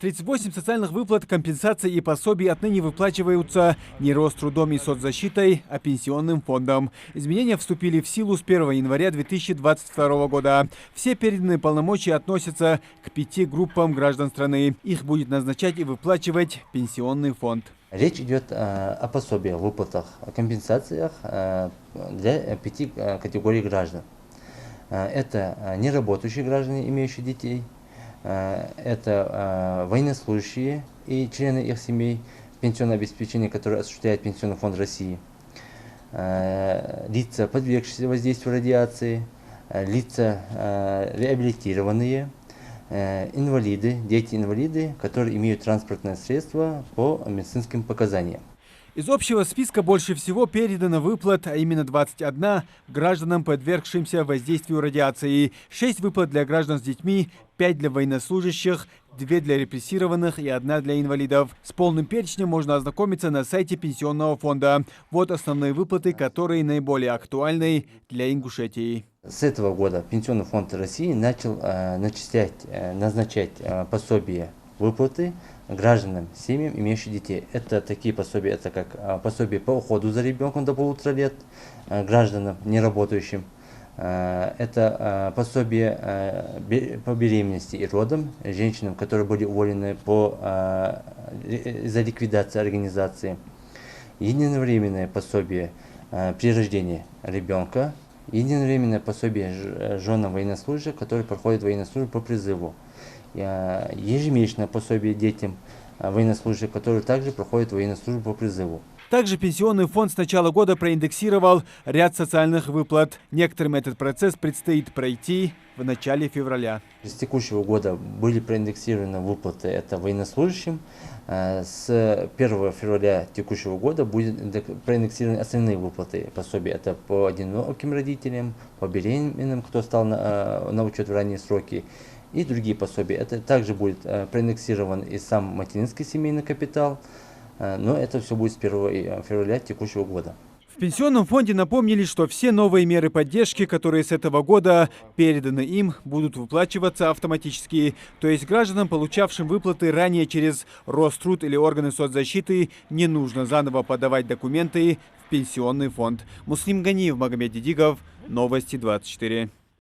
38 социальных выплат, компенсаций и пособий отныне выплачиваются не Рострудом и соцзащитой, а пенсионным фондом. Изменения вступили в силу с 1 января 2022 года. Все переданные полномочия относятся к 5 группам граждан страны. Их будет назначать и выплачивать пенсионный фонд. Речь идет о пособиях, выплатах, о компенсациях для 5 категорий граждан. Это неработающие граждане, имеющие детей, это военнослужащие и члены их семей, пенсионное обеспечение, которое осуществляет Пенсионный фонд России, лица, подвергшиеся воздействию радиации, лица реабилитированные, инвалиды, дети-инвалиды, которые имеют транспортное средство по медицинским показаниям. Из общего списка больше всего передано выплат, а именно 21 гражданам, подвергшимся воздействию радиации, 6 выплат для граждан с детьми, 5 для военнослужащих, 2 для репрессированных и 1 для инвалидов. С полным перечнем можно ознакомиться на сайте Пенсионного фонда. Вот основные выплаты, которые наиболее актуальны для Ингушетии. С этого года Пенсионный фонд России начал назначать пособия, выплаты гражданам, семьям, имеющим детей. Это такие пособия, это как пособие по уходу за ребенком до 1,5 лет, гражданам, неработающим. Это пособие по беременности и родам, женщинам, которые были уволены из-за ликвидации организации. Единовременное пособие при рождении ребенка. Единовременное пособие женам военнослужащих, которые проходят военную службу по призыву. Ежемесячное пособие детям военнослужащих, которые также проходят военную службу по призыву. Также Пенсионный фонд с начала года проиндексировал ряд социальных выплат. Некоторым этот процесс предстоит пройти в начале февраля. С текущего года были проиндексированы выплаты это военнослужащим. С 1 февраля текущего года будут проиндексированы остальные выплаты пособия. Это по одиноким родителям, по беременным, кто стал на учет в ранние сроки, и другие пособия. Это также будет проиндексирован и сам материнский семейный капитал, но это все будет с 1 февраля текущего года. В Пенсионном фонде напомнили, что все новые меры поддержки, которые с этого года переданы им, будут выплачиваться автоматически. То есть гражданам, получавшим выплаты ранее через Роструд или органы соцзащиты, не нужно заново подавать документы в Пенсионный фонд. Муслим Ганиев, Магомед Дидигов, Новости 24.